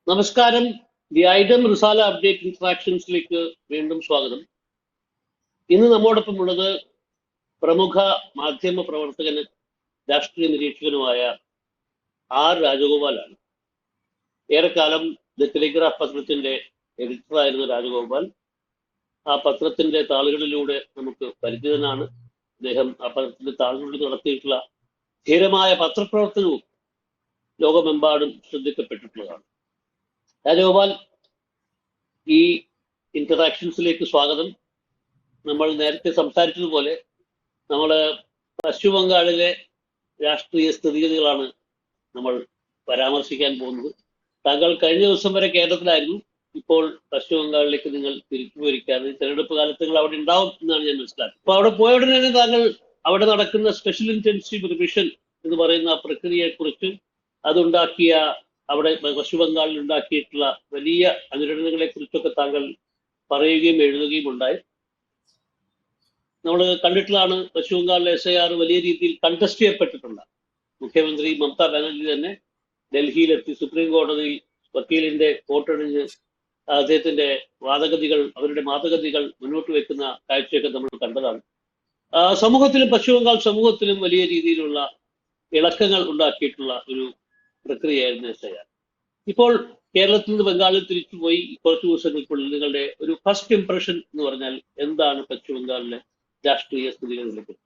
നമസ്കാരം. The ഐഡം റിസാല update ഇന്ററാക്ഷൻസിലേക്ക് വീണ്ടും സ്വാഗതം. ഇന്ന് നമ്മോടൊപ്പം ഉള്ളത് പ്രമുഖ മാധ്യമ പ്രവർത്തകന് രാഷ്ട്രീയ നിരീക്ഷകനുമായ ആർ രാജഗോപാലാണ്. ഏറെക്കാലം ദ ടെലിഗ്രാഫ് പത്രത്തിന്റെ എഡിറ്ററായിരുന്ന രാജഗോപാൽ ആ പത്രത്തിന്റെ താളുകളിലൂടെ നമുക്ക് പരിചിതനാണ്. അദ്ദേഹം ആ പത്രത്തിന്റെ താളുകളിൽ നടത്തിയിട്ടുള്ള ധീരമായ പത്രപ്രവർത്തനവും ലോകമെമ്പാടും ശ്രദ്ധിക്കപ്പെട്ടിട്ടുള്ളതാണ്. രാജഗോപാൽ, ഈ ഇന്ററാക്ഷൻസിലേക്ക് സ്വാഗതം. നമ്മൾ നേരത്തെ സംസാരിച്ചതുപോലെ നമ്മൾ പശ്ചിമ ബംഗാളിലെ രാഷ്ട്രീയ സ്ഥിതിഗതികളാണ് നമ്മൾ പരാമർശിക്കാൻ പോകുന്നത്. താങ്കൾ കഴിഞ്ഞ ദിവസം വരെ കേരളത്തിലായിരുന്നു. ഇപ്പോൾ പശ്ചിമ ബംഗാളിലേക്ക് നിങ്ങൾ തിരിച്ചു പോയിരിക്കാതെ തെരഞ്ഞെടുപ്പ് കാലത്ത് നിങ്ങൾ അവിടെ ഉണ്ടാവും എന്നാണ് ഞാൻ മനസ്സിലാക്കുന്നത്. അപ്പൊ അവിടെ പോയ ഉടനെ തന്നെ താങ്കൾ അവിടെ നടക്കുന്ന സ്പെഷ്യൽ ഇന്റൻസീവ് റിവിഷൻ എന്ന് പറയുന്ന പ്രക്രിയയെക്കുറിച്ച്, അതുണ്ടാക്കിയ അവിടെ പശ്ചിമ ബംഗാളിൽ ഉണ്ടാക്കിയിട്ടുള്ള വലിയ അനുരണനങ്ങളെ കുറിച്ചൊക്കെ താങ്കൾ പറയുകയും എഴുതുകയും ഉണ്ടായി. നമ്മൾ കണ്ടിട്ടുള്ളതാണ്. പശ്ചിമ ബംഗാളിലെ SIR വലിയ രീതിയിൽ കണ്ടസ്റ്റ് ചെയ്യപ്പെട്ടിട്ടുണ്ട്. മുഖ്യമന്ത്രി മമതാ ബാനർജി തന്നെ ഡൽഹിയിലെത്തി സുപ്രീം കോടതിയിൽ വക്കീലിന്റെ കോട്ടണിഞ്ഞ് അദ്ദേഹത്തിന്റെ അവരുടെ വാദഗതികൾ മുന്നോട്ട് വെക്കുന്ന കാഴ്ചയൊക്കെ നമ്മൾ കണ്ടതാണ്. സമൂഹത്തിലും പശ്ചിമ ബംഗാൾ സമൂഹത്തിലും വലിയ രീതിയിലുള്ള ഇളക്കങ്ങൾ ഉണ്ടാക്കിയിട്ടുള്ള ഒരു പ്രക്രിയയായിരുന്നു SIR. ഇപ്പോൾ കേരളത്തിൽ നിന്ന് ബംഗാളിൽ തിരിച്ചുപോയി കുറച്ചു ദിവസങ്ങൾക്കുള്ളിൽ നിങ്ങളുടെ ഒരു ഫസ്റ്റ് ഇംപ്രഷൻ എന്ന് പറഞ്ഞാൽ എന്താണ് പശ്ചിമ ബംഗാളിലെ രാഷ്ട്രീയ സ്ഥിതികളിലെ കുറിച്ച്?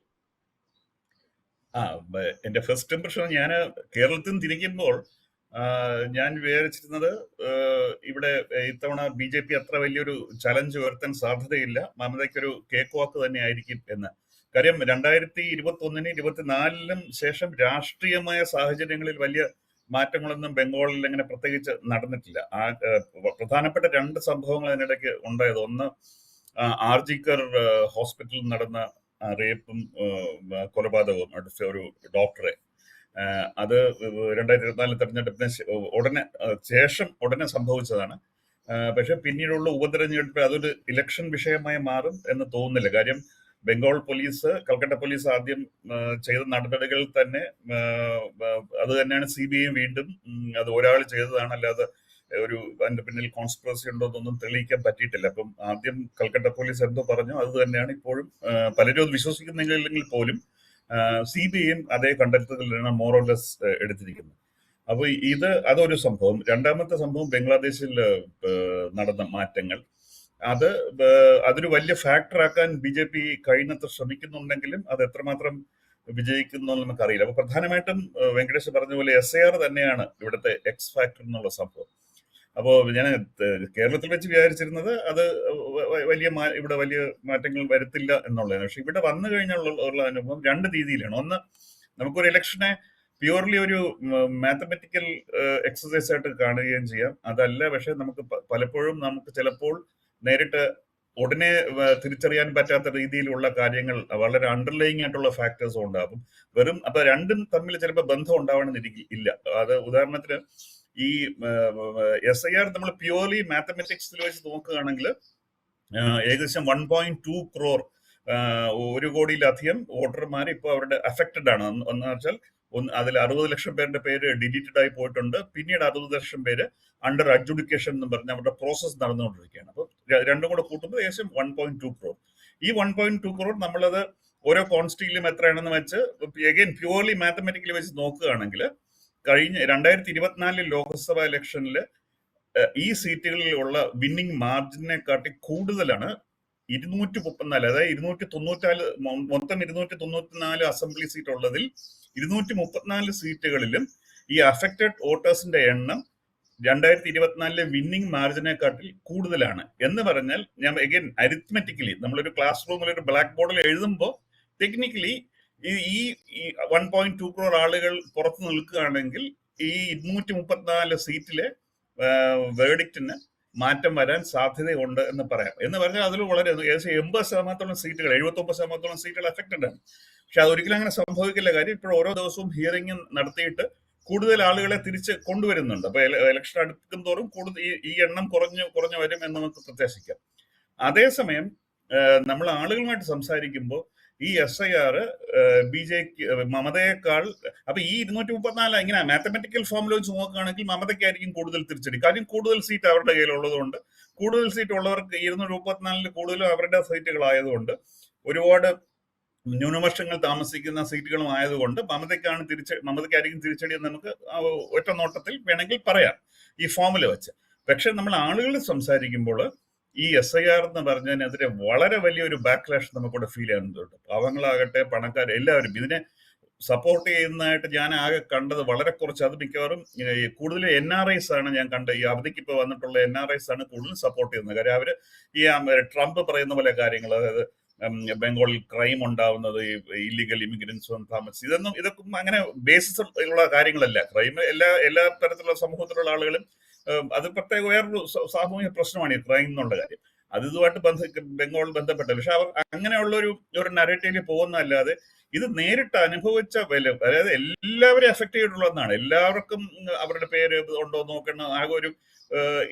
എന്റെ ഫസ്റ്റ് ഇംപ്രഷൻ, ഞാൻ കേരളത്തിൽ നിന്ന് തിരിക്കുമ്പോൾ ഞാൻ വിചാരിച്ചിരുന്നത് ഇവിടെ ഇത്തവണ BJP അത്ര വലിയൊരു ചലഞ്ച് ഉയർത്താൻ സാധ്യതയില്ല, മമതയ്ക്കൊരു കേക്ക് വാക്ക് തന്നെ ആയിരിക്കും എന്ന്. കാര്യം 2021 24 ശേഷം രാഷ്ട്രീയമായ സാഹചര്യങ്ങളിൽ വലിയ മാറ്റങ്ങളൊന്നും ബംഗാളിൽ അങ്ങനെ പ്രത്യേകിച്ച് നടന്നിട്ടില്ല. പ്രധാനപ്പെട്ട രണ്ട് സംഭവങ്ങൾ അതിനിടയ്ക്ക് ഉണ്ടായത്. ഒന്ന്, ആർജിക്കർ ഹോസ്പിറ്റലിൽ നടന്ന റേപ്പും കൊലപാതകവും അടുത്ത ഒരു ഡോക്ടറെ, അത് 2024 തെരഞ്ഞെടുപ്പിന് ഉടനെ സംഭവിച്ചതാണ്. പക്ഷെ പിന്നീടുള്ള ഉപതെരഞ്ഞെടുപ്പ് അതൊരു ഇലക്ഷൻ വിഷയമായി മാറും എന്ന് തോന്നുന്നില്ല. കാര്യം ബംഗാൾ പോലീസ്, കൽക്കട്ട പോലീസ് ആദ്യം ചെയ്ത നടപടികൾ തന്നെ അത് തന്നെയാണ് CBI വീണ്ടും അത് ഒരാൾ ചെയ്തതാണ്, അല്ലാതെ അതിന്റെ പിന്നിൽ കോൺസ്പിറസി ഉണ്ടോ എന്നൊന്നും തെളിയിക്കാൻ പറ്റിയിട്ടില്ല. അപ്പം ആദ്യം കൽക്കട്ട പോലീസ് എന്തോ പറഞ്ഞു, അത് തന്നെയാണ് ഇപ്പോഴും പലരും അത് വിശ്വസിക്കുന്നില്ലെങ്കിൽ പോലും CBIയും അതേ കണ്ടെത്തലിലാണ് മോറോലെസ് എടുത്തിരിക്കുന്നത്. അപ്പൊ അതൊരു സംഭവം. രണ്ടാമത്തെ സംഭവം ബംഗ്ലാദേശിൽ നടന്ന മാറ്റങ്ങൾ. അതൊരു വലിയ ഫാക്ടർ ആക്കാൻ BJP കഴിയുന്നത്ര ശ്രമിക്കുന്നുണ്ടെങ്കിലും അത് എത്രമാത്രം വിജയിക്കുന്നു നമുക്കറിയില്ല. അപ്പൊ പ്രധാനമായിട്ടും വെങ്കടേഷ് പറഞ്ഞ പോലെ SIR തന്നെയാണ് ഇവിടുത്തെ എക്സ് ഫാക്ടർ എന്നുള്ള സംഭവം. അപ്പോൾ ഞാൻ കേരളത്തിൽ വെച്ച് വിചാരിച്ചിരുന്നത് അത് ഇവിടെ വലിയ മാറ്റങ്ങൾ വരുത്തില്ല എന്നുള്ളതാണ്. പക്ഷെ ഇവിടെ വന്നു കഴിഞ്ഞുള്ള അനുഭവം രണ്ട് രീതിയിലാണ്. ഒന്ന്, നമുക്കൊരു ഇലക്ഷനെ പ്യൂർലി ഒരു മാത്തമെറ്റിക്കൽ എക്സസൈസ് ആയിട്ട് കാണുകയും ചെയ്യാം. അതല്ല, പക്ഷെ നമുക്ക് പലപ്പോഴും നമുക്ക് ചിലപ്പോൾ നേരിട്ട് ഉടനെ തിരിച്ചറിയാൻ പറ്റാത്ത രീതിയിലുള്ള കാര്യങ്ങൾ, വളരെ അണ്ടർലൈങ് ആയിട്ടുള്ള ഫാക്ടേഴ്സും ഉണ്ടാകും. അപ്പൊ രണ്ടും തമ്മിൽ ചിലപ്പോൾ ബന്ധം ഉണ്ടാവണമെന്നില്ല. അത് ഉദാഹരണത്തിന് ഈ SIR നമ്മൾ പ്യൂർലി മാത്തമെറ്റിക്സിൽ വെച്ച് നോക്കുകയാണെങ്കിൽ ഏകദേശം 1.2 crore 1 കോടിയിലധികം വോട്ടർമാർ ഇപ്പോൾ അവരുടെ അഫക്റ്റഡ് ആണ്. എന്ന് വെച്ചാൽ അതിൽ 60 ലക്ഷം പേരുടെ പേര് ഡിലീറ്റഡ് ആയി പോയിട്ടുണ്ട്. പിന്നീട് 60 ലക്ഷം പേര് അണ്ടർ അഡ്ജുഡിക്കേഷൻ എന്ന് പറഞ്ഞ് അവരുടെ പ്രോസസ് നടന്നുകൊണ്ടിരിക്കുകയാണ്. അപ്പോൾ രണ്ടും കൂടെ കൂട്ടുമ്പോൾ ഏകദേശം 1.2 crore. ഈ 1.2 crore നമ്മളത് ഓരോ കോൺസ്റ്റിറ്റിയിലും എത്രയാണെന്ന് വെച്ച് അഗൈൻ പ്യൂർലി മാത്തമെറ്റിക്കലി വെച്ച് നോക്കുകയാണെങ്കിൽ കഴിഞ്ഞ 2024 ലോക്സഭാ ഇലക്ഷനിൽ ഈ സീറ്റുകളിലുള്ള വിന്നിംഗ് മാർജിനെ കാട്ടി കൂടുതലാണ് 234, അതായത് 294, മൊത്തം 294 അസംബ്ലി സീറ്റ് ഉള്ളതിൽ 234 സീറ്റുകളിലും ഈ അഫക്റ്റഡ് വോട്ടേഴ്സിന്റെ എണ്ണം 2024 വിന്നിംഗ് മാർജിനെ കാട്ടിൽ കൂടുതലാണ്. എന്ന് പറഞ്ഞാൽ ഞാൻ അഗൈൻ അരിത്മെറ്റിക്കലി നമ്മളൊരു ക്ലാസ് റൂമിൽ ഒരു ബ്ലാക്ക് ബോർഡിൽ എഴുതുമ്പോൾ ടെക്നിക്കലി ഈ 1.2 crore ആളുകൾ പുറത്തു നിൽക്കുകയാണെങ്കിൽ ഈ 234 സീറ്റിലെ വേർഡിക്റ്റിന് മാറ്റം വരാൻ സാധ്യതയുണ്ട് എന്ന് പറയാം. എന്ന് പറഞ്ഞാൽ അതിൽ വളരെ ഏകദേശം 80% സീറ്റുകൾ, 79% സീറ്റുകൾ അഫക്റ്റഡ് ആണ്. പക്ഷെ അതൊരിക്കലും അങ്ങനെ സംഭവിക്കില്ല. കാര്യം ഇപ്പോൾ ഓരോ ദിവസവും ഹിയറിംഗ് നടത്തിയിട്ട് കൂടുതൽ ആളുകളെ തിരിച്ച് കൊണ്ടുവരുന്നുണ്ട്. അപ്പൊ ഇലക്ഷൻ അടുക്കും തോറും കൂടുതൽ ഈ എണ്ണം കുറഞ്ഞു വരും എന്ന് നമുക്ക് പ്രത്യാശിക്കാം. അതേസമയം നമ്മൾ ആളുകളുമായിട്ട് സംസാരിക്കുമ്പോൾ ഈ SIR മമതയേക്കാൾ, അപ്പൊ ഈ 234 ഇങ്ങനെ മാത്തമെറ്റിക്കൽ ഫോമുല വെച്ച് നോക്കുകയാണെങ്കിൽ മമതയ്ക്കായിരിക്കും കൂടുതൽ തിരിച്ചടി. കാര്യം കൂടുതൽ സീറ്റ് അവരുടെ കയ്യിലുള്ളതുകൊണ്ട്, കൂടുതൽ സീറ്റ് ഉള്ളവർക്ക് 234 കൂടുതലും അവരുടെ സീറ്റുകളായതുകൊണ്ട്, ഒരുപാട് ന്യൂനപക്ഷങ്ങൾ താമസിക്കുന്ന സീറ്റുകളും ആയതുകൊണ്ട് മമതയ്ക്കായിരിക്കും തിരിച്ചടി എന്ന് നമുക്ക് ഒറ്റ നോട്ടത്തിൽ വേണമെങ്കിൽ പറയാം ഈ ഫോമുല വെച്ച്. പക്ഷെ നമ്മൾ ആളുകൾ സംസാരിക്കുമ്പോൾ ഈ SIR എന്ന് പറഞ്ഞതിനെതിരെ വളരെ വലിയൊരു ബാക്ക്ലാഷ് നമുക്കിവിടെ ഫീൽ ചെയ്യുന്നുണ്ട്. പാവങ്ങളാകട്ടെ, പണക്കാർ, എല്ലാവരും ഇതിനെ സപ്പോർട്ട് ചെയ്യുന്നതായിട്ട് ഞാൻ ആകെ കണ്ടത് വളരെ കുറച്ച്. അത് മിക്കവാറും കൂടുതൽ NRIs ആണ് ഞാൻ കണ്ടത്. ഈ അവധിക്ക് ഇപ്പോൾ വന്നിട്ടുള്ള NRIs ആണ് കൂടുതൽ സപ്പോർട്ട് ചെയ്യുന്നത്. കാര്യം അവര് ഈ ട്രംപ് പറയുന്ന പോലെ കാര്യങ്ങൾ, അതായത് ബംഗാളിൽ ക്രൈം ഉണ്ടാവുന്നത്, ഇല്ലീഗൽ ഇമിഗ്രൻസ് താമസിച്ച്, ഇതൊക്കെ അങ്ങനെ ബേസിസ് ഉള്ള കാര്യങ്ങളല്ല. ക്രൈം എല്ലാ തരത്തിലുള്ള സമൂഹത്തിലുള്ള ആളുകളും, അത് പ്രത്യേക വേറൊരു സാമൂഹിക പ്രശ്നമാണ് ഈ ക്രൈം എന്നുള്ള കാര്യം. അത് ഇതുമായിട്ട് ബംഗാൾ ബന്ധപ്പെട്ട. പക്ഷെ അവർ അങ്ങനെയുള്ള ഒരു നരേറ്റീവിൽ പോകുന്നതല്ലാതെ ഇത് നേരിട്ട് അനുഭവിച്ച വില, അതായത് എല്ലാവരെയും എഫക്ട് ചെയ്തിട്ടുള്ളതാണ്. എല്ലാവർക്കും അവരുടെ പേര് ഉണ്ടോ നോക്കണം. ആകെ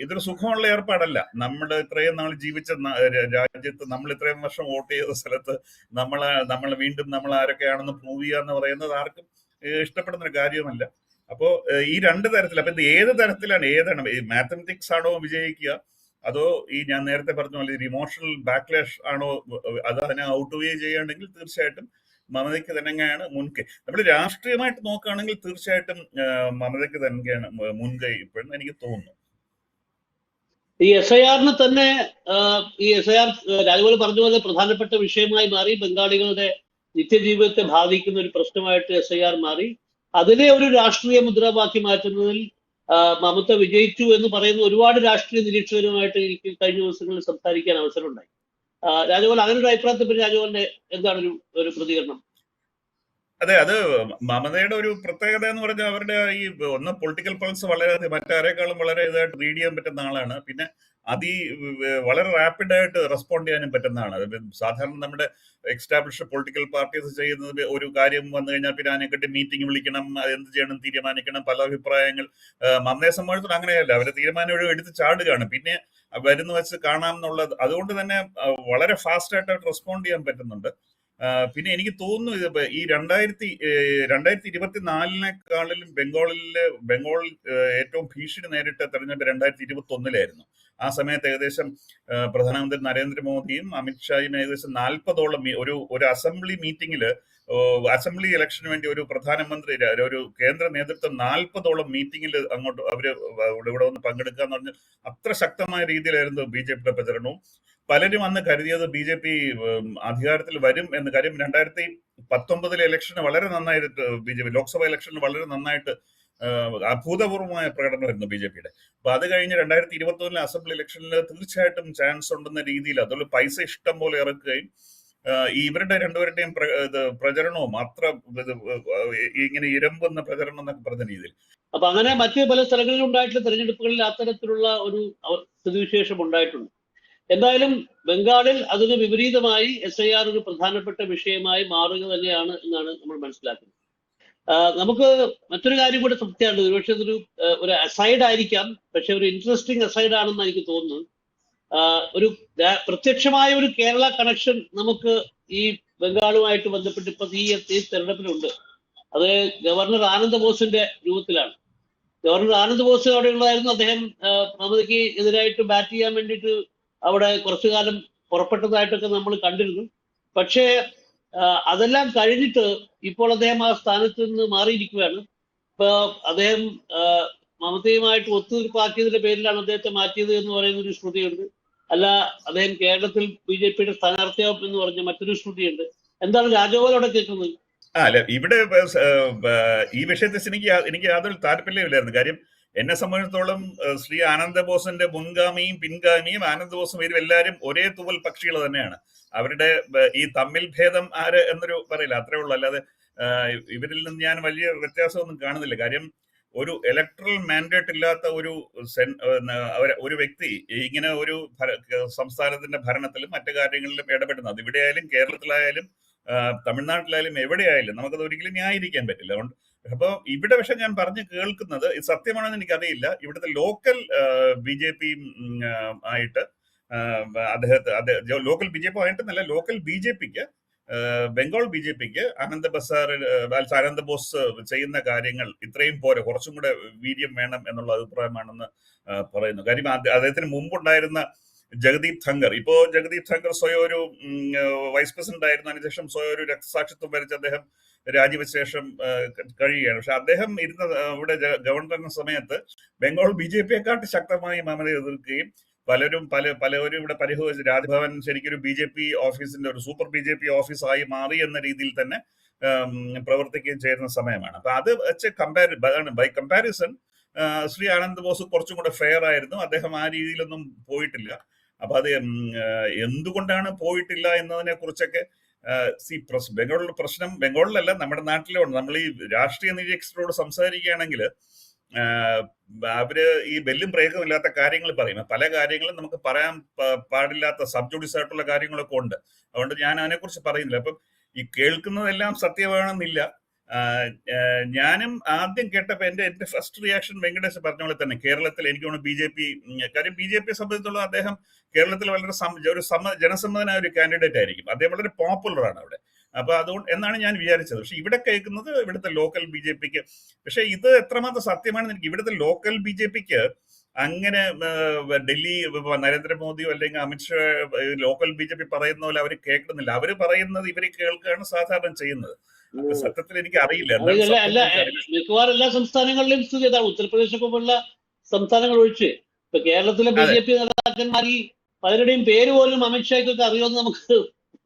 ഇതൊരു സുഖമുള്ള ഏർപ്പാടല്ല. നമ്മൾ ഇത്രയും നാൾ ജീവിച്ച രാജ്യത്ത്, നമ്മൾ ഇത്രയും വർഷം വോട്ട് ചെയ്ത സ്ഥലത്ത് നമ്മൾ വീണ്ടും നമ്മൾ ആരൊക്കെയാണെന്ന് പ്രൂവ് ചെയ്യുക എന്ന് പറയുന്നത് ആർക്കും ഇഷ്ടപ്പെടുന്ന ഒരു കാര്യമല്ല. അപ്പോ ഈ രണ്ട് തരത്തിൽ, അപ്പൊ ഇത് ഏത് തരത്തിലാണ്, ഈ മാത്തമെറ്റിക്സ് ആണോ വിജയിക്കുക, അതോ ഈ ഞാൻ നേരത്തെ പറഞ്ഞ പോലെ ഒരു ഇമോഷണൽ ബാക്ക്ലാഷ് ആണോ അത് അതിനെ ഔട്ട് വേ ചെയ്യുകയാണെങ്കിൽ തീർച്ചയായിട്ടും മമതയ്ക്ക് തന്നെയാണ് മുൻകൈ. നമ്മൾ രാഷ്ട്രീയമായിട്ട് നോക്കുകയാണെങ്കിൽ തീർച്ചയായിട്ടും മമതയ്ക്ക് തന്നെയാണ് മുൻകൈ ഇപ്പോഴും എനിക്ക് തോന്നുന്നു. ഈ SIR തന്നെ ഈ SIR രാജഗോപാൽ പറഞ്ഞ പോലെ പ്രധാനപ്പെട്ട വിഷയമായി മാറി. ബംഗാളികളുടെ നിത്യജീവിതത്തെ ബാധിക്കുന്ന ഒരു പ്രശ്നമായിട്ട് SIR മാറി. അതിനെ ഒരു രാഷ്ട്രീയ മുദ്രാവാക്യം മാറ്റുന്നതിൽ മമത വിജയിച്ചു എന്ന് പറയുന്ന ഒരുപാട് രാഷ്ട്രീയ നിരീക്ഷകരുമായിട്ട് എനിക്ക് കഴിഞ്ഞ ദിവസങ്ങളിൽ സംസാരിക്കാൻ അവസരമുണ്ടായി. രാജഗോപാൽ, അങ്ങനെ ഒരു അഭിപ്രായത്തെ പറ്റി രാജഗോപാലിന്റെ എന്താണ് ഒരു പ്രതികരണം? അതെ, അത് മമതയുടെ ഒരു പ്രത്യേകത എന്ന് പറഞ്ഞാൽ അവരുടെ ഈ ഒന്ന് പൊളിറ്റിക്കൽ പൾസ് വളരെ, മറ്റാരേക്കാളും വളരെ ഇതായിട്ട് റീഡ് ചെയ്യാൻ പറ്റുന്ന ആളാണ്. പിന്നെ വളരെ റാപ്പിഡായിട്ട് റെസ്പോണ്ട് ചെയ്യാനും പറ്റുന്നതാണ്. സാധാരണ നമ്മുടെ എക്സ്റ്റാബ്ലിഷ്ഡ് പൊളിറ്റിക്കൽ പാർട്ടീസ് ചെയ്യുന്നത്, ഒരു കാര്യം വന്നു കഴിഞ്ഞാൽ പിന്നെ അതിനെക്കെട്ടി മീറ്റിംഗ് വിളിക്കണം, എന്ത് ചെയ്യണം തീരുമാനിക്കണം, പല അഭിപ്രായങ്ങൾ. മമതയെ സംബന്ധിച്ചിടത്തോളം അങ്ങനെയല്ല. അവരെ തീരുമാനം എടുത്ത് ചാടുകയാണ്, പിന്നെ വരുന്ന വെച്ച് കാണാം എന്നുള്ളത്. അതുകൊണ്ട് തന്നെ വളരെ ഫാസ്റ്റ് ആയിട്ട് റെസ്പോണ്ട് ചെയ്യാൻ പറ്റുന്നുണ്ട്. പിന്നെ എനിക്ക് തോന്നുന്നു ഈ 2024 ബംഗാൾ ഏറ്റവും ഭീഷണി നേരിട്ട തെരഞ്ഞെടുപ്പ് 2021 ആ സമയത്ത് ഏകദേശം പ്രധാനമന്ത്രി നരേന്ദ്രമോദിയും അമിത്ഷായും ഏകദേശം 40ഓളം ഒരു അസംബ്ലി മീറ്റിംഗില്, അസംബ്ലി ഇലക്ഷന് വേണ്ടി ഒരു പ്രധാനമന്ത്രി, ഒരു കേന്ദ്ര നേതൃത്വം 40ഓളം മീറ്റിംഗിൽ അങ്ങോട്ട് അവര് ഇവിടെ വന്ന് പങ്കെടുക്കുക എന്ന് പറഞ്ഞാൽ അത്ര ശക്തമായ രീതിയിലായിരുന്നു BJPയുടെ പ്രചരണവും. പലരും അന്ന് കരുതിയത് BJP അധികാരത്തിൽ വരും എന്ന്. കാര്യം 2019 ഇലക്ഷന് വളരെ നന്നായിട്ട് BJP ലോക്സഭ ഇലക്ഷന് വളരെ നന്നായിട്ട് അഭൂതപൂർവമായ പ്രകടനമായിരുന്നു BJPയുടെ. അപ്പൊ അത് കഴിഞ്ഞ് 2021 അസംബ്ലി ഇലക്ഷനിൽ തീർച്ചയായിട്ടും ചാൻസ് ഉണ്ടെന്ന രീതിയിൽ, അതുപോലെ പൈസ ഇഷ്ടം പോലെ ഇറക്കുകയും ഇവരുടെ രണ്ടുപേരുടെയും പ്രചരണവും അത്ര ഇങ്ങനെ ഇരമ്പുന്ന പ്രചരണം എന്നൊക്കെ പറഞ്ഞ രീതിയിൽ. അപ്പൊ അങ്ങനെ മറ്റു പല സ്ഥലങ്ങളിലും ഉണ്ടായിട്ടുള്ള തെരഞ്ഞെടുപ്പുകളിൽ അത്തരത്തിലുള്ള ഒരു സ്ഥിതിവിശേഷം ഉണ്ടായിട്ടുണ്ട്. എന്തായാലും ബംഗാളിൽ അതിന് വിപരീതമായി SIR ഒരു പ്രധാനപ്പെട്ട വിഷയമായി മാറുക തന്നെയാണ് എന്നാണ് നമ്മൾ മനസ്സിലാക്കുന്നത്. നമുക്ക് മറ്റൊരു കാര്യം കൂടെ തൃപ്തിയാണ്. ഒരുപക്ഷെ ഒരു അസൈഡ് ആയിരിക്കാം, പക്ഷെ ഒരു ഇൻട്രസ്റ്റിംഗ് അസൈഡ് ആണെന്ന് എനിക്ക് തോന്നുന്നു. ഒരു പ്രത്യക്ഷമായ ഒരു കേരള കണക്ഷൻ നമുക്ക് ഈ ബംഗാളുമായിട്ട് ബന്ധപ്പെട്ട് ഇപ്പൊ ഈ തെരഞ്ഞെടുപ്പിലുണ്ട്. അത് ഗവർണർ ആനന്ദ് ബോസിന്റെ രൂപത്തിലാണ്. ഗവർണർ ആനന്ദ് ബോസ് അവിടെ ഉള്ളതായിരുന്നു. അദ്ദേഹം മമതയ്ക്ക് എതിരായിട്ട് ബാറ്റ് ചെയ്യാൻ വേണ്ടിയിട്ട് അവിടെ കുറച്ചു കാലം പുറപ്പെട്ടതായിട്ടൊക്കെ നമ്മൾ കണ്ടിരുന്നു. പക്ഷേ അതെല്ലാം കഴിഞ്ഞിട്ട് ഇപ്പോൾ അദ്ദേഹം ആ സ്ഥാനത്ത് നിന്ന് മാറിയിരിക്കുകയാണ്. ഇപ്പൊ അദ്ദേഹം മമതയുമായിട്ട് ഒത്തുതീർപ്പാക്കിയതിന്റെ പേരിലാണ് അദ്ദേഹത്തെ മാറ്റിയത് എന്ന് പറയുന്ന ഒരു ശ്രുതിയുണ്ട്. അല്ല, അദ്ദേഹം കേരളത്തിൽ BJPയുടെ സ്ഥാനാർത്ഥിയാവും എന്ന് പറഞ്ഞ മറ്റൊരു ശ്രുതിയുണ്ട്. എന്താണ് രാജഗോപാൽ അവിടെ കേൾക്കുന്നത്? അല്ല, ഇവിടെ ഈ വിഷയത്തിൽ എനിക്ക് യാതൊരു താല്പര്യമില്ലായിരുന്നു. കാര്യം എന്നെ സംബന്ധിച്ചിടത്തോളം ശ്രീ ആനന്ദ ബോസിന്റെ മുൻഗാമിയും പിൻഗാമിയും ആനന്ദ ബോസും ഇവരും എല്ലാവരും ഒരേ തൂവൽ പക്ഷികൾ തന്നെയാണ്. അവരുടെ ഈ തമ്മിൽ ഭേദം ആര് എന്നൊരു പറയില്ല, അത്രേ ഉള്ളൂ. അല്ലാതെ ഇവരിൽ നിന്ന് ഞാൻ വലിയ വ്യത്യാസമൊന്നും കാണുന്നില്ല. കാര്യം ഒരു ഇലക്ട്രൽ മാൻഡേറ്റ് ഇല്ലാത്ത ഒരു വ്യക്തി ഇങ്ങനെ ഒരു സംസ്ഥാനത്തിന്റെ ഭരണത്തിലും മറ്റു കാര്യങ്ങളിലും ഇടപെടുന്നത്, ഇവിടെ ആയാലും കേരളത്തിലായാലും തമിഴ്നാട്ടിലായാലും എവിടെയായാലും നമുക്കത് ഒരിക്കലും ന്യായീകരിക്കാൻ പറ്റില്ല. അതുകൊണ്ട് അപ്പൊ ഇവിടെ പക്ഷെ ഞാൻ പറഞ്ഞു കേൾക്കുന്നത് സത്യമാണെന്ന് എനിക്കറിയില്ല. ഇവിടുത്തെ ലോക്കൽ BJP ആയിട്ട് ലോക്കൽ BJP ആയിട്ടെന്നല്ല, ലോക്കൽ BJPക്ക് ബംഗാൾ ബി ജെ പിക്ക് ആനന്ദ ബോസ് ചെയ്യുന്ന കാര്യങ്ങൾ ഇത്രയും പോരെ, കുറച്ചും കൂടെ വീര്യം വേണം എന്നുള്ള അഭിപ്രായമാണെന്ന് പറയുന്നു. കാര്യം അദ്ദേഹത്തിന് മുമ്പുണ്ടായിരുന്ന ജഗദീപ് ധങ്കർ, ഇപ്പോ ജഗദീപ് ധങ്കർ സ്വയം ഒരു വൈസ് പ്രസിഡന്റ് ആയിരുന്നു, അതിനുശേഷം സ്വയം ഒരു രക്തസാക്ഷിത്വം വരിച്ച് അദ്ദേഹം രാജിവെച്ച ശേഷം കഴിയുകയാണ്. പക്ഷെ അദ്ദേഹം ഇരുന്ന ഇവിടെ ഗവർണറിന്റെ സമയത്ത് ബംഗാൾ ബി ജെ പിയെക്കാട്ട് ശക്തമായി മമതയെ എതിർക്കുകയും പലരും ഇവിടെ പരിഹരിച്ച് രാജ്ഭവൻ ശരിക്കും ഒരു ബി ജെ പി ഓഫീസിന്റെ ഒരു സൂപ്പർ ബി ജെ പി ഓഫീസായി മാറി എന്ന രീതിയിൽ തന്നെ പ്രവർത്തിക്കുകയും ചെയ്യുന്ന സമയമാണ്. അപ്പൊ അത് വെച്ച് ബൈ കമ്പാരിസൺ ശ്രീ ആനന്ദ് ബോസ് കുറച്ചും കൂടെ ഫെയർ ആയിരുന്നു. അദ്ദേഹം ആ രീതിയിലൊന്നും പോയിട്ടില്ല. അപ്പൊ അത് എന്തുകൊണ്ടാണ് പോയിട്ടില്ല എന്നതിനെ കുറിച്ചൊക്കെ ബംഗാളിലെ പ്രശ്നം ബംഗാളിലല്ല, നമ്മുടെ നാട്ടിലുണ്ട്. നമ്മൾ ഈ രാഷ്ട്രീയ നിരീക്ഷകരോട് സംസാരിക്കുകയാണെങ്കിൽ അവര് ഈ ബെല്ലും ബ്രേക്കും ഇല്ലാത്ത കാര്യങ്ങൾ പറയും. പല കാര്യങ്ങളും നമുക്ക് പറയാൻ പാടില്ലാത്ത സബ്ജുഡീസ് ആയിട്ടുള്ള കാര്യങ്ങളൊക്കെ ഉണ്ട്. അതുകൊണ്ട് ഞാൻ അതിനെക്കുറിച്ച് പറയുന്നില്ല. അപ്പം ഈ കേൾക്കുന്നതെല്ലാം സത്യമാണെന്നില്ല. ഞാനും ആദ്യം കേട്ടപ്പോ എന്റെ ഫസ്റ്റ് റിയാക്ഷൻ വെങ്കടേഷ് പറഞ്ഞ പോലെ തന്നെ കേരളത്തിൽ എനിക്ക് തോന്നുന്നു ബി ജെ പി, കാര്യം ബി ജെ പിയെ സംബന്ധിച്ചുള്ള അദ്ദേഹം കേരളത്തിൽ വളരെ ജനസമ്മതനായ ഒരു കാൻഡിഡേറ്റ് ആയിരിക്കും. അദ്ദേഹം വളരെ പോപ്പുലർ ആണ് അവിടെ. അപ്പൊ അതുകൊണ്ട് എന്നാണ് ഞാൻ വിചാരിച്ചത്. പക്ഷെ ഇവിടെ കേൾക്കുന്നത് ഇവിടുത്തെ ലോക്കൽ ബി ജെ പിക്ക്, പക്ഷെ ഇത് എത്രമാത്രം സത്യമാണെന്ന് എനിക്ക് ഇവിടുത്തെ ലോക്കൽ ബി ജെ പിക്ക് അങ്ങനെ ഡൽഹി നരേന്ദ്രമോദിയോ അല്ലെങ്കിൽ Amit Shah local B J P പറയുന്ന പോലെ അവർ കേൾക്കുന്നില്ല. അവര് പറയുന്നത് ഇവര് കേൾക്കുകയാണ് സാധാരണ ചെയ്യുന്നത്. സത്യത്തിൽ എനിക്ക് അറിയില്ല. മിക്കവാറും എല്ലാ സംസ്ഥാനങ്ങളിലും സ്ഥിതി അതാണ്. ഉത്തർപ്രദേശൊക്കെ പോലുള്ള സംസ്ഥാനങ്ങൾ ഒഴിച്ച് ഇപ്പൊ കേരളത്തിലെ ബി ജെ പി നേതാക്കന്മാരിൽ പലരുടെയും പേര് പോലും അമിത്ഷായ്ക്കൊക്കെ അറിയുമെന്ന് നമുക്ക്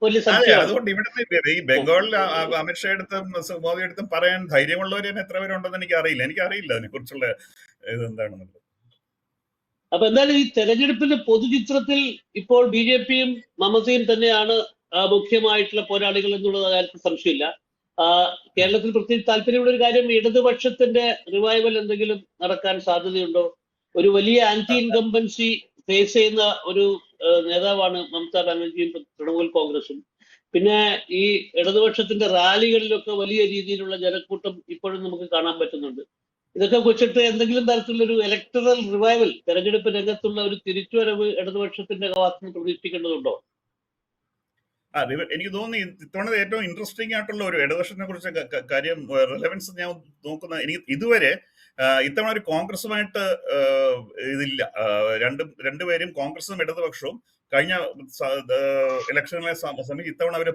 വലിയ സംശയമാണ്. അതുകൊണ്ട് ഇവിടുത്തെ ഈ ബംഗാളിൽ അമിത്ഷാ എടുത്തും മോദി എടുത്തും പറയാൻ ധൈര്യമുള്ളവർ തന്നെ എത്ര പേരുണ്ടെന്ന് എനിക്ക് അറിയില്ല അതിനെ കുറിച്ചുള്ള ഇതെന്താണെന്നുള്ളത്. അപ്പൊ എന്തായാലും ഈ തെരഞ്ഞെടുപ്പിന്റെ പൊതുചിത്രത്തിൽ ഇപ്പോൾ ബി ജെ പിയും മമതയും തന്നെയാണ് മുഖ്യമായിട്ടുള്ള പോരാളികൾ എന്നുള്ളത് കാര്യത്തിൽ സംശയമില്ല. കേരളത്തിൽ പ്രത്യേകിച്ച് താല്പര്യമുള്ള ഒരു കാര്യം, ഇടതുപക്ഷത്തിന്റെ റിവൈവൽ എന്തെങ്കിലും നടക്കാൻ സാധ്യതയുണ്ടോ? ഒരു വലിയ ആന്റി ഇൻകംബൻസി ഫേസ് ചെയ്യുന്ന ഒരു നേതാവാണ് മമതാ ബാനർജിയും തൃണമൂൽ കോൺഗ്രസും. പിന്നെ ഈ ഇടതുപക്ഷത്തിന്റെ റാലികളിലൊക്കെ വലിയ രീതിയിലുള്ള ജനക്കൂട്ടം ഇപ്പോഴും നമുക്ക് കാണാൻ പറ്റുന്നുണ്ട്. ഇതൊക്കെ വെച്ചിട്ട് എന്തെങ്കിലും തരത്തിലുള്ള ഒരു ഇലക്ടറൽ റിവൈവൽ, തെരഞ്ഞെടുപ്പ് രംഗത്തുള്ള ഒരു തിരിച്ചുവരവ് ഇടതുപക്ഷത്തിന്റെ ഭാഗത്തുനിന്ന് പ്രതീക്ഷിക്കേണ്ടതുണ്ടോ? എനിക്ക് തോന്നുന്നു ഇത്തവണ ഏറ്റവും ഇൻട്രസ്റ്റിംഗ് ആയിട്ടുള്ള ഒരു ഇടതുപക്ഷത്തിനെ കുറിച്ച് കാര്യം റെലവൻസ് ഞാൻ നോക്കുന്ന, എനിക്ക് ഇതുവരെ ഇത്തവണ ഒരു കോൺഗ്രസുമായിട്ട് ഇതില്ല. രണ്ടുപേരും കോൺഗ്രസും ഇടതുപക്ഷവും കഴിഞ്ഞ ഇലക്ഷനുകളെ സംബന്ധിച്ച് ഇത്തവണ അവർ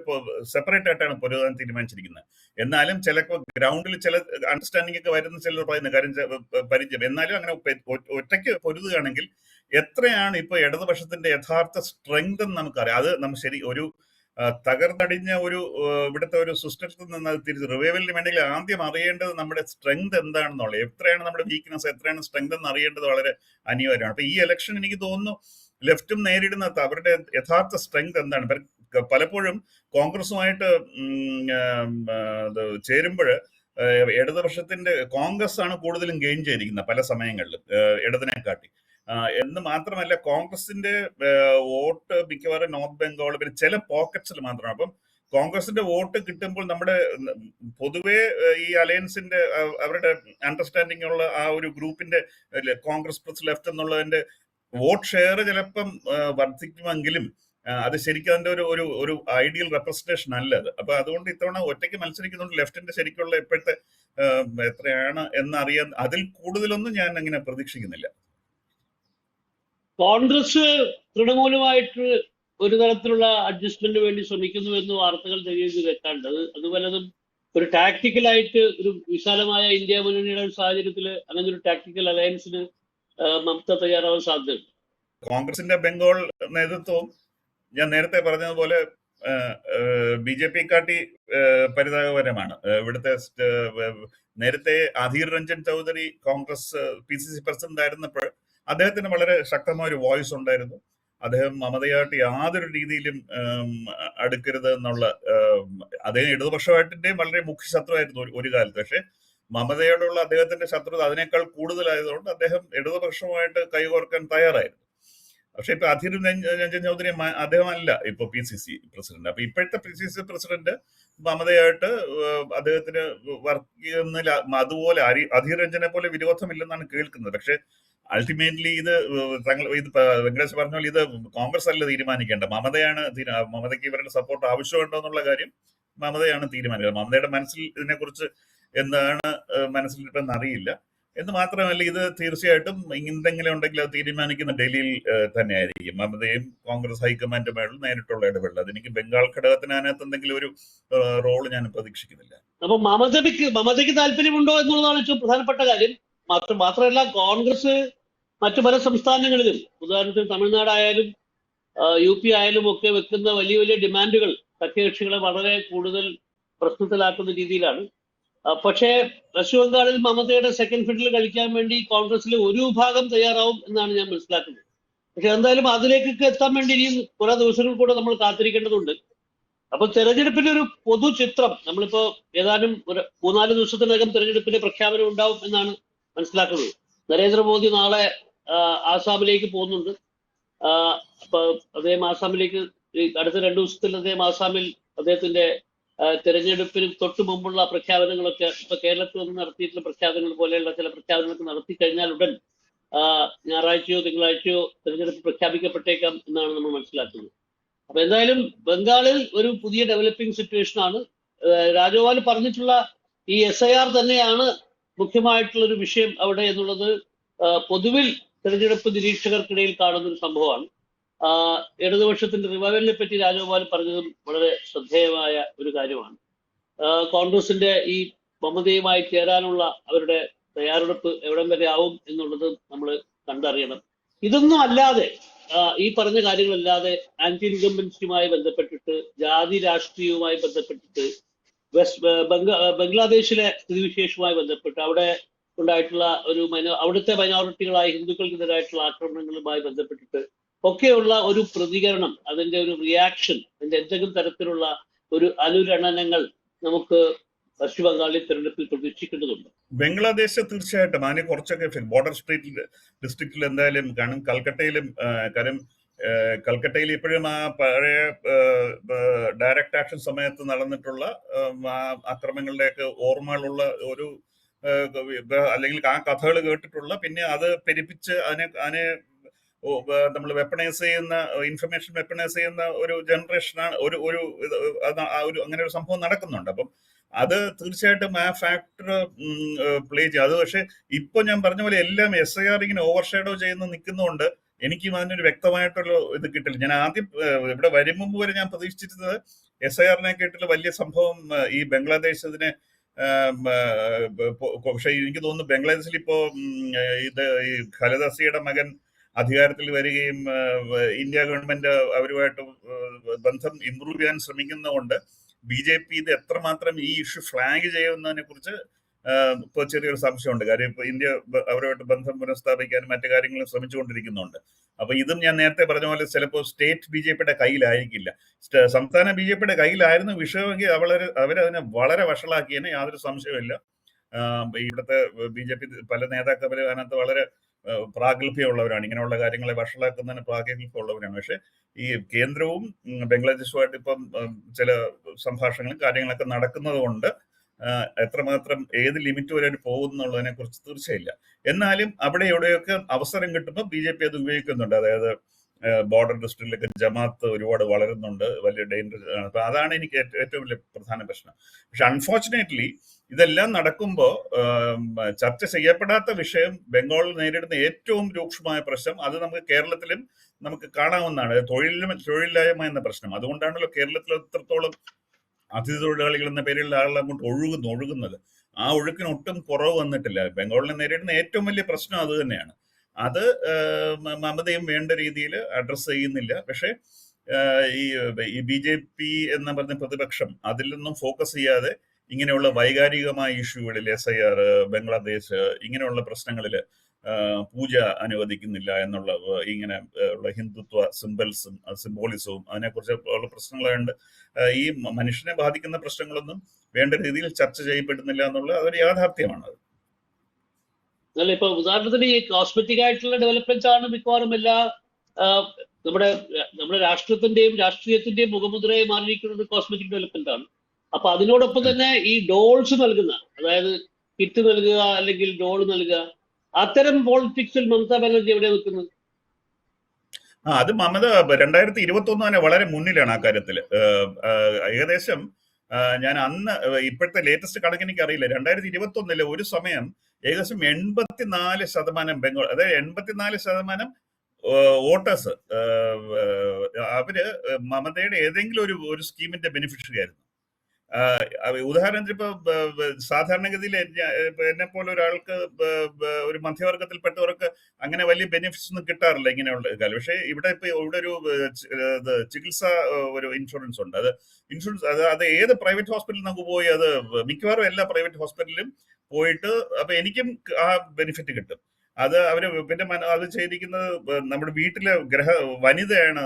സെപ്പറേറ്റ് ആയിട്ടാണ് പൊരുതാൻ തീരുമാനിച്ചിരിക്കുന്നത്. എന്നാലും ചിലപ്പോൾ ഗ്രൗണ്ടിൽ ചില അണ്ടർസ്റ്റാൻഡിംഗ് ഒക്കെ വരുന്ന ചിലർ പറയുന്ന കാര്യം പരിചയം. എന്നാലും അങ്ങനെ ഒറ്റയ്ക്ക് പൊരുതുകയാണെങ്കിൽ എത്രയാണ് ഇപ്പൊ ഇടതുപക്ഷത്തിന്റെ യഥാർത്ഥ സ്ട്രെങ്ത് എന്ന് നമുക്കറിയാം. അത് നമ്മൾ ശരി ഒരു തകർന്നടിഞ്ഞ ഒരു ഇവിടുത്തെ ഒരു സിസ്റ്റത്തിൽ നിന്ന് അത് തിരിച്ച് റിവൈവലിന് വേണമെങ്കിൽ ആദ്യം അറിയേണ്ടത് നമ്മുടെ സ്ട്രെങ്ത് എന്താണെന്നുള്ളത്, എത്രയാണ് നമ്മുടെ വീക്ക്നെസ്, എത്രയാണ് സ്ട്രെങ്ത് എന്ന് അറിയേണ്ടത് വളരെ അനിവാര്യമാണ്. അപ്പൊ ഈ ഇലക്ഷൻ എനിക്ക് തോന്നുന്നു ലെഫ്റ്റും നേരിടുന്ന അവരുടെ യഥാർത്ഥ സ്ട്രെങ്ത് എന്താണ്. പലപ്പോഴും കോൺഗ്രസുമായിട്ട് ചേരുമ്പോൾ ഇടതുപക്ഷത്തിന്റെ കോൺഗ്രസ് ആണ് കൂടുതലും ഗെയിൻ ചെയ്തിരിക്കുന്നത് പല സമയങ്ങളിലും ഇടതിനെക്കാട്ടി. എന്ന് മാത്രമല്ല കോൺഗ്രസിന്റെ വോട്ട് മിക്കവാറും നോർത്ത് ബംഗാൾ പിന്നെ ചില പോക്കറ്റ്സിൽ മാത്രമാണ്. അപ്പം കോൺഗ്രസിന്റെ വോട്ട് കിട്ടുമ്പോൾ നമ്മുടെ പൊതുവെ ഈ അലയൻസിന്റെ അവരുടെ അണ്ടർസ്റ്റാൻഡിംഗ് ഉള്ള ആ ഒരു ഗ്രൂപ്പിന്റെ കോൺഗ്രസ് പ്ലസ് ലെഫ്റ്റ് എന്നുള്ളതിന്റെ വോട്ട് ഷെയർ ചിലപ്പം വർദ്ധിക്കുമെങ്കിലും അത് ശരിക്കും അതിന്റെ ഒരു ഐഡിയൽ റെപ്രസെന്റേഷൻ അല്ല അത്. അപ്പൊ അതുകൊണ്ട് ഇത്തവണ ഒറ്റയ്ക്ക് മത്സരിക്കുന്നുണ്ട് ലെഫ്റ്റിന്റെ ശരിക്കുള്ള ഇപ്പോഴത്തെ എത്രയാണ് എന്നറിയാൻ അതിൽ കൂടുതലൊന്നും ഞാൻ അങ്ങനെ പ്രതീക്ഷിക്കുന്നില്ല. കോൺഗ്രസ് തൃണമൂലുമായിട്ട് ഒരു തരത്തിലുള്ള അഡ്ജസ്റ്റ്മെന്റ് വേണ്ടി ശ്രമിക്കുന്നു എന്ന് വാർത്തകൾ തെളിയിച്ച് കേൾക്കാണ്ട്, അത് പലതും ഒരു ടാക്ടിക്കലായിട്ട് ഒരു വിശാലമായ ഇന്ത്യ മുന്നണിയുടെ സാഹചര്യത്തിൽ അങ്ങനെ ഒരു ടാക്ടിക്കൽ അലയൻസിന് മമത തയ്യാറാവാൻ സാധ്യതയുണ്ട്. കോൺഗ്രസിന്റെ ബംഗാൾ നേതൃത്വവും ഞാൻ നേരത്തെ പറഞ്ഞതുപോലെ ബി ജെ പി കാട്ടി പരിതാപകരമാണ്. ഇവിടുത്തെ നേരത്തെ അധീർ രഞ്ജൻ ചൗധരി കോൺഗ്രസ് PCC പ്രസിഡന്റ് ആയിരുന്നപ്പോൾ അദ്ദേഹത്തിന് വളരെ ശക്തമായ ഒരു വോയിസ് ഉണ്ടായിരുന്നു. അദ്ദേഹം മമതയായിട്ട് യാതൊരു രീതിയിലും അടുക്കരുത് എന്നുള്ള, അദ്ദേഹം ഇടതുപക്ഷമായിട്ടിന്റെയും വളരെ മുഖ്യ ശത്രുവായിരുന്നു ഒരു കാലത്ത്. പക്ഷെ മമതയോടുള്ള അദ്ദേഹത്തിന്റെ ശത്രുത അതിനേക്കാൾ കൂടുതലായതുകൊണ്ട് അദ്ദേഹം ഇടതുപക്ഷവുമായിട്ട് കൈകോർക്കാൻ തയ്യാറായിരുന്നു. പക്ഷെ ഇപ്പൊ അധീർ രഞ്ജൻ ചൗധരി അദ്ദേഹമല്ല ഇപ്പൊ PCC പ്രസിഡന്റ്. അപ്പൊ ഇപ്പോഴത്തെ PCC പ്രസിഡന്റ് മമതയായിട്ട് അദ്ദേഹത്തിന് വർക്ക് ചെയ്യുന്നതിൽ അതുപോലെ അധീർ രഞ്ജനെ പോലെ വിരോധമില്ലെന്നാണ് കേൾക്കുന്നത്. പക്ഷെ അൾട്ടിമേറ്റ്ലി ഇത് വെങ്കടേഷ് പറഞ്ഞ പോലെ ഇത് കോൺഗ്രസ് അല്ല തീരുമാനിക്കേണ്ട, മമതയാണ്. മമതയ്ക്ക് ഇവരുടെ സപ്പോർട്ട് ആവശ്യമുണ്ടോ എന്നുള്ള കാര്യം മമതയാണ് തീരുമാനിക്കുന്നത്. മമതയുടെ മനസ്സിൽ ഇതിനെക്കുറിച്ച് എന്താണ് മനസ്സിലിട്ടെന്ന് അറിയില്ല. എന്ന് മാത്രമല്ല, ഇത് തീർച്ചയായിട്ടും എന്തെങ്കിലും ഉണ്ടെങ്കിൽ അത് തീരുമാനിക്കുന്ന ഡൽഹിയിൽ തന്നെയായിരിക്കും. മമതയും കോൺഗ്രസ് ഹൈക്കമാൻഡുമായുള്ള നേരിട്ടുള്ള ഇടപെടൽ. അതെനിക്ക് ബംഗാൾ ഘടകത്തിന് അതിനകത്ത് എന്തെങ്കിലും ഒരു റോള് ഞാൻ പ്രതീക്ഷിക്കുന്നില്ല. അപ്പൊ മമതയ്ക്ക് താല്പര്യമുണ്ടോ എന്നുള്ളതാണ് ഏറ്റവും പ്രധാനപ്പെട്ട കാര്യം. മാത്രമല്ല, കോൺഗ്രസ് മറ്റു പല സംസ്ഥാനങ്ങളിലും, ഉദാഹരണത്തിന് തമിഴ്നാടായാലും UP ആയാലും ഒക്കെ വെക്കുന്ന വലിയ വലിയ ഡിമാൻഡുകൾ സഖ്യകക്ഷികളെ വളരെ കൂടുതൽ പ്രശ്നത്തിലാക്കുന്ന രീതിയിലാണ്. പക്ഷേ പശ്ചിമ ബംഗാളിൽ മമതയുടെ സെക്കൻഡ് ഫിഡിൽ കളിക്കാൻ വേണ്ടി കോൺഗ്രസിലെ ഒരു വിഭാഗം തയ്യാറാവും എന്നാണ് ഞാൻ മനസ്സിലാക്കുന്നത്. പക്ഷെ എന്തായാലും അതിലേക്കൊക്കെ എത്താൻ വേണ്ടി ഇനിയും കുറെ ദിവസങ്ങൾ കൂടെ നമ്മൾ കാത്തിരിക്കേണ്ടതുണ്ട്. അപ്പൊ തെരഞ്ഞെടുപ്പിന്റെ ഒരു പൊതു ചിത്രം നമ്മളിപ്പോ ഏതാനും 3-4 ദിവസത്തിനകം തെരഞ്ഞെടുപ്പിന്റെ പ്രഖ്യാപനം ഉണ്ടാവും എന്നാണ് മനസ്സിലാക്കുന്നത്. നരേന്ദ്രമോദി നാളെ ആസാമിലേക്ക് പോകുന്നുണ്ട്. അപ്പൊ അദ്ദേഹം ആസാമിലേക്ക് അടുത്ത 2 ദിവസത്തിൽ അദ്ദേഹം ആസാമിൽ അദ്ദേഹത്തിന്റെ തെരഞ്ഞെടുപ്പിന് തൊട്ട് മുമ്പുള്ള പ്രഖ്യാപനങ്ങളൊക്കെ ഇപ്പൊ കേരളത്തിൽ നിന്ന് നടത്തിയിട്ടുള്ള പ്രഖ്യാപനങ്ങൾ പോലെയുള്ള ചില പ്രഖ്യാപനങ്ങളൊക്കെ നടത്തി കഴിഞ്ഞാൽ ഉടൻ ഞായറാഴ്ചയോ തിങ്കളാഴ്ചയോ തെരഞ്ഞെടുപ്പ് പ്രഖ്യാപിക്കപ്പെട്ടേക്കാം എന്നാണ് നമ്മൾ മനസ്സിലാക്കുന്നത്. അപ്പൊ എന്തായാലും ബംഗാളിൽ ഒരു പുതിയ ഡെവലപ്പിംഗ് സിറ്റുവേഷൻ ആണ്. രാജഗോപാൽ പറഞ്ഞിട്ടുള്ള ഈ SIR തന്നെയാണ് മുഖ്യമായിട്ടുള്ള ഒരു വിഷയം അവിടെ എന്നുള്ളത് പൊതുവിൽ തെരഞ്ഞെടുപ്പ് നിരീക്ഷകർക്കിടയിൽ കാണുന്ന ഒരു സംഭവമാണ്. ഇടതുപക്ഷത്തിന്റെ റിവൈവലിനെ പറ്റി രാജഗോപാൽ പറഞ്ഞതും വളരെ ശ്രദ്ധേയമായ ഒരു കാര്യമാണ്. കോൺഗ്രസിന്റെ ഈ മമതയുമായി ചേരാനുള്ള അവരുടെ തയ്യാറെടുപ്പ് എവിടം വരെ ആവും എന്നുള്ളത് നമ്മൾ കണ്ടറിയണം. ഇതൊന്നും അല്ലാതെ, ഈ പറഞ്ഞ കാര്യങ്ങളല്ലാതെ ആന്റി ഇൻകംബൻസിയുമായി ബന്ധപ്പെട്ടിട്ട്, ജാതി രാഷ്ട്രീയവുമായി ബന്ധപ്പെട്ടിട്ട്, ബംഗ്ലാദേശിലെ സ്ഥിതിവിശേഷവുമായി ബന്ധപ്പെട്ട് അവിടെ ഉണ്ടായിട്ടുള്ള അവിടുത്തെ മൈനോറിറ്റികളായ ഹിന്ദുക്കൾക്കെതിരായിട്ടുള്ള ആക്രമണങ്ങളുമായി ബന്ധപ്പെട്ടിട്ട് ഒക്കെയുള്ള ഒരു പ്രതികരണം, അതിന്റെ ഒരു റിയാക്ഷൻ, അതിന്റെ എന്തെങ്കിലും തരത്തിലുള്ള ഒരു അനുരണനങ്ങൾ നമുക്ക് പശ്ചിമ ബംഗാളിൽ തെരഞ്ഞെടുപ്പിൽ പ്രതീക്ഷിക്കേണ്ടതുണ്ട്. ബംഗ്ലാദേശ് തീർച്ചയായിട്ടും അതിന് കുറച്ചൊക്കെ ബോർഡർ സ്ട്രീറ്റ് ഡിസ്ട്രിക്റ്റിൽ എന്തായാലും കാണും. കൽക്കട്ടയിൽ ഇപ്പോഴും ആ പഴയ ഡയറക്റ്റ് ആക്ഷൻ സമയത്ത് നടന്നിട്ടുള്ള അക്രമങ്ങളുടെയൊക്കെ ഓർമ്മകളുള്ള ഒരു അല്ലെങ്കിൽ ആ കഥകൾ കേട്ടിട്ടുള്ള, പിന്നെ അത് പെരുപ്പിച്ച് അതിനെ നമ്മൾ വെപ്പണൈസ് ചെയ്യുന്ന, ഇൻഫർമേഷൻ വെപ്പണൈസ് ചെയ്യുന്ന ഒരു ജനറേഷനാണ്. അങ്ങനെ ഒരു സംഭവം നടക്കുന്നുണ്ട്. അപ്പം അത് തീർച്ചയായിട്ടും ആ ഫാക്ടർ പ്ലേ ചെയ്യും. അത് പക്ഷെ ഇപ്പൊ ഞാൻ പറഞ്ഞ പോലെ എല്ലാം SIR ഇങ്ങനെ ഓവർഷാഡോ ചെയ്യുന്ന നിൽക്കുന്നതുകൊണ്ട് എനിക്കും അതിനൊരു വ്യക്തമായിട്ടുള്ള ഇത് കിട്ടില്ല. ഞാൻ ആദ്യം ഇവിടെ വരും മുമ്പ് വരെ ഞാൻ പ്രതീക്ഷിച്ചിരുന്നത് SIR-നെ കേട്ടുള്ള വലിയ സംഭവം ഈ ബംഗ്ലാദേശ് അതിനെ, പക്ഷെ എനിക്ക് തോന്നുന്നു ബംഗ്ലാദേശിൽ ഇപ്പോ ഈ ഖലദസിയുടെ മകൻ അധികാരത്തിൽ വരികയും ഇന്ത്യ ഗവൺമെന്റ് അവരുമായിട്ട് ബന്ധം ഇംപ്രൂവ് ചെയ്യാൻ ശ്രമിക്കുന്നതുകൊണ്ട് BJP ഇത് എത്രമാത്രം ഈ ഇഷ്യൂ ഫ്ലാഗ് ചെയ്യുന്നതിനെ കുറിച്ച് ഇപ്പോൾ ചെറിയൊരു സംശയമുണ്ട്. കാര്യം ഇപ്പൊ ഇന്ത്യ അവരുമായിട്ട് ബന്ധം പുനഃസ്ഥാപിക്കാനും മറ്റു കാര്യങ്ങളും ശ്രമിച്ചുകൊണ്ടിരിക്കുന്നുണ്ട്. അപ്പൊ ഇതും ഞാൻ നേരത്തെ പറഞ്ഞ പോലെ ചിലപ്പോൾ സ്റ്റേറ്റ് BJP-യുടെ കയ്യിലായിരിക്കില്ല. സംസ്ഥാന BJP-യുടെ കയ്യിലായിരുന്നു വിഷയമെങ്കിൽ അവരതിനെ വളരെ വഷളാക്കിയതിന് യാതൊരു സംശയമില്ല. ഇവിടുത്തെ BJP പല നേതാക്കൾ അതിനകത്ത് വളരെ പ്രാഗൽഭ്യമുള്ളവരാണ്, ഇങ്ങനെയുള്ള കാര്യങ്ങളെ വഷളാക്കുന്നതിന് പ്രാഗൽഭ്യമുള്ളവരാണ്. പക്ഷെ ഈ കേന്ദ്രവും ബംഗ്ലാദേശുമായിട്ട് ഇപ്പം ചില സംഭാഷണങ്ങളും കാര്യങ്ങളൊക്കെ നടക്കുന്നത് കൊണ്ട് എത്രമാത്രം ഏത് ലിമിറ്റ് വരെ പോകുന്നുള്ളതിനെ കുറിച്ച് തീർച്ചയില്ല. എന്നാലും അവിടെ എവിടെയൊക്കെ അവസരം കിട്ടുമ്പോൾ BJP അത് ഉപയോഗിക്കുന്നുണ്ട്. അതായത് ബോർഡർ ഡിസ്ട്രിക്റ്റിലൊക്കെ ജമാഅത്ത് ഒരുപാട് വളരുന്നുണ്ട്, വലിയ ഡേഞ്ചർ ആണ്. അപ്പൊ അതാണ് എനിക്ക് ഏറ്റവും വലിയ പ്രധാന പ്രശ്നം. പക്ഷെ അൺഫോർച്ചുനേറ്റ്ലി ഇതെല്ലാം നടക്കുമ്പോൾ ചർച്ച ചെയ്യപ്പെടാത്ത വിഷയം, ബംഗാളിൽ നേരിടുന്ന ഏറ്റവും രൂക്ഷമായ പ്രശ്നം, അത് നമുക്ക് കേരളത്തിലും നമുക്ക് കാണാവുന്നതാണ്, തൊഴിലില്ലായ്മ എന്ന പ്രശ്നം. അതുകൊണ്ടാണല്ലോ കേരളത്തിൽ എത്രത്തോളം അതിഥി തൊഴിലാളികൾ എന്ന പേരിലുള്ള ആളുകൾ അങ്ങോട്ട് ഒഴുകുന്നത്. ആ ഒഴുക്കിന് ഒട്ടും കുറവ് വന്നിട്ടില്ല. ബംഗാളിനെ നേരിടുന്ന ഏറ്റവും വലിയ പ്രശ്നം അത് തന്നെയാണ്. അത് മമതയും വേണ്ട രീതിയിൽ അഡ്രസ് ചെയ്യുന്നില്ല. പക്ഷെ ഈ BJP എന്ന് പറഞ്ഞ പ്രതിപക്ഷം അതിൽ നിന്നും ഫോക്കസ് ചെയ്യാതെ ഇങ്ങനെയുള്ള വൈകാരികമായ ഇഷ്യൂകളിൽ, SIR, ബംഗ്ലാദേശ്, ഇങ്ങനെയുള്ള പ്രശ്നങ്ങളിൽ പൂജ അനുവദിക്കുന്നില്ല എന്നുള്ള ഇങ്ങനെ ഉള്ള ഹിന്ദുത്വ സിംബോളിസവും അതിനെക്കുറിച്ച് ഉള്ള പ്രശ്നങ്ങളുണ്ട്. ഈ മനുഷ്യനെ ബാധിക്കുന്ന പ്രശ്നങ്ങളൊന്നും വേണ്ട രീതിയിൽ ചർച്ച ചെയ്യപ്പെടുന്നില്ല എന്നുള്ള അതൊരു യാഥാർത്ഥ്യമാണ്. അല്ല, ഇപ്പൊ ഉദാഹരണത്തിന് ഈ കോസ്മെറ്റിക് ആയിട്ടുള്ള ഡെവലപ്മെന്റ്സ് ആണ് മിക്കവാറും എല്ലാ നമ്മുടെ രാഷ്ട്രീയത്തിന്റെയും മുഖമുദ്രയെ മാറിയിരിക്കുന്നത് കോസ്മെറ്റിക് ഡെവലപ്മെന്റ് ആണ്. അപ്പൊ അതിനോടൊപ്പം തന്നെ ഈ ഡോൾസ് നൽകുന്ന, അതായത് കിറ്റ് നൽകുക അല്ലെങ്കിൽ ഡോൾ നൽകുക, അത്തരം പോളിറ്റിക്സിൽ മമതാ ബാനർജി എവിടെ നിൽക്കുന്നത്? അത് മമത 2021 തന്നെ വളരെ മുന്നിലാണ് ആ കാര്യത്തിൽ. ഏകദേശം ഞാൻ അന്ന് ഇപ്പോഴത്തെ ലേറ്റസ്റ്റ് കണക്ക് എനിക്ക് അറിയില്ല, 2021 ഒരു സമയം ഏകദേശം 84% ബംഗാൾ, അതായത് 84% വോട്ടേഴ്സ് അവര് മമതയുടെ ഏതെങ്കിലും ഒരു സ്കീമിന്റെ ബെനിഫിഷ്യറി ആയിരുന്നു. ഉദാഹരണത്തിന് ഇപ്പൊ സാധാരണഗതിയിൽ എന്നെ പോലെ ഒരാൾക്ക് ഒരു മധ്യവർഗത്തിൽപ്പെട്ടവർക്ക് അങ്ങനെ വലിയ ബെനിഫിറ്റ്സ് ഒന്നും കിട്ടാറില്ല ഇങ്ങനെയുള്ള കാര്യം. പക്ഷേ ഇവിടെ ഒരു ചികിത്സ ഒരു ഇൻഷുറൻസ് ഉണ്ട്. അത് ഇൻഷുറൻസ് അത് ഏത് പ്രൈവറ്റ് ഹോസ്പിറ്റലിൽ നമുക്ക് പോയി, അത് മിക്കവാറും എല്ലാ പ്രൈവറ്റ് ഹോസ്പിറ്റലിലും പോയിട്ട് അപ്പൊ എനിക്കും ആ ബെനിഫിറ്റ് കിട്ടും. അത് അവര് പിന്നെ അത് ചെയ്തിരിക്കുന്നത് നമ്മുടെ വീട്ടിലെ വനിതയാണ്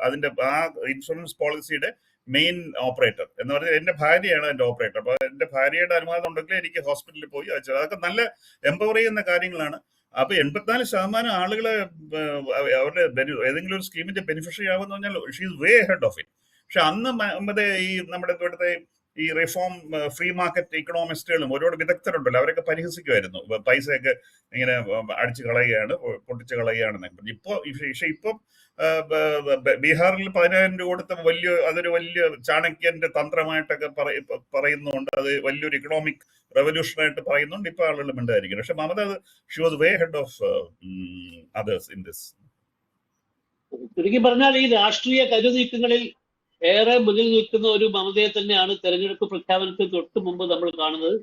അതിന്റെ ആ ഇൻഷുറൻസ് പോളിസിയുടെ മെയിൻ ഓപ്പറേറ്റർ എന്ന് പറഞ്ഞാൽ എന്റെ ഭാര്യയാണ് എന്റെ ഓപ്പറേറ്റർ. അപ്പൊ എന്റെ ഭാര്യയുടെ അനുവാദം ഉണ്ടെങ്കിൽ എനിക്ക് ഹോസ്പിറ്റലിൽ പോയി അയച്ചത്. അതൊക്കെ നല്ല എംപവർ ചെയ്യുന്ന കാര്യങ്ങളാണ്. അപ്പൊ 84% ആളുകളെ അവരുടെ ഏതെങ്കിലും ഒരു സ്കീമിന്റെ ബെനിഫിഷ്യറി ആവുമെന്ന് പറഞ്ഞാൽ she is way head of it. പക്ഷെ അന്ന് ഈ നമ്മുടെ ഇവിടുത്തെ ഈ റിഫോം ഫ്രീ മാർക്കറ്റ് ഇക്കണോമിസ്റ്റുകളും ഒരുപാട് വിദഗ്ധരുണ്ടല്ലോ, അവരൊക്കെ പരിഹസിക്കുമായിരുന്നു, പൈസയൊക്കെ ഇങ്ങനെ അടിച്ചു കളയുകയാണ്, പൊട്ടിച്ചു കളയുകയാണെന്നൊക്കെ. ഇപ്പം ബീഹാറിൽ 10,000 രൂപ കൊടുത്ത അതൊരു വലിയ ചാണക്യന്റെ തന്ത്രമായിട്ടൊക്കെ പറയുന്നുണ്ട്. അത് വലിയൊരു ഇക്കണോമിക് റെവല്യൂഷനായിട്ട് പറയുന്നുണ്ട്. ഇപ്പൊ ആളുകൾ മിണ്ടായിരിക്കും. പക്ഷെ Mamata she was way head of others in this. ചുരുക്കി പറഞ്ഞാൽ ഈ രാഷ്ട്രീയ കരുനീക്കങ്ങളിൽ ഏറെ മുന്നിൽ നിൽക്കുന്ന ഒരു മമതയെ തന്നെയാണ് തെരഞ്ഞെടുപ്പ് പ്രഖ്യാപനത്തിന് തൊട്ട് മുമ്പ് നമ്മൾ കാണുന്നത്.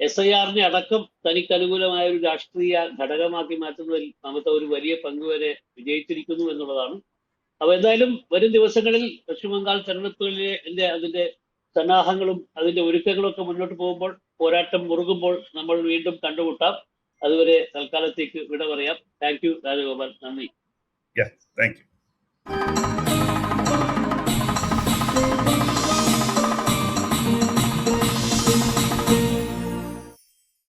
SIR-നെ അടക്കം തനിക്ക് അനുകൂലമായ ഒരു രാഷ്ട്രീയ ഘടകമാക്കി മാറ്റുന്നതിൽ മമത ഒരു വലിയ പങ്ക് വരെ വിജയിച്ചിരിക്കുന്നു എന്നുള്ളതാണ്. അപ്പൊ എന്തായാലും വരും ദിവസങ്ങളിൽ പശ്ചിമ ബംഗാൾ തെരഞ്ഞെടുപ്പുകളിലെ അതിന്റെ സന്നാഹങ്ങളും അതിന്റെ ഒരുക്കങ്ങളും ഒക്കെ മുന്നോട്ട് പോകുമ്പോൾ, പോരാട്ടം മുറുകുമ്പോൾ നമ്മൾ വീണ്ടും കണ്ടുമുട്ടാം. അതുവരെ തൽക്കാലത്തേക്ക് വിട പറയാം. താങ്ക് യു രാജഗോപാൽ, നന്ദി. Thank you.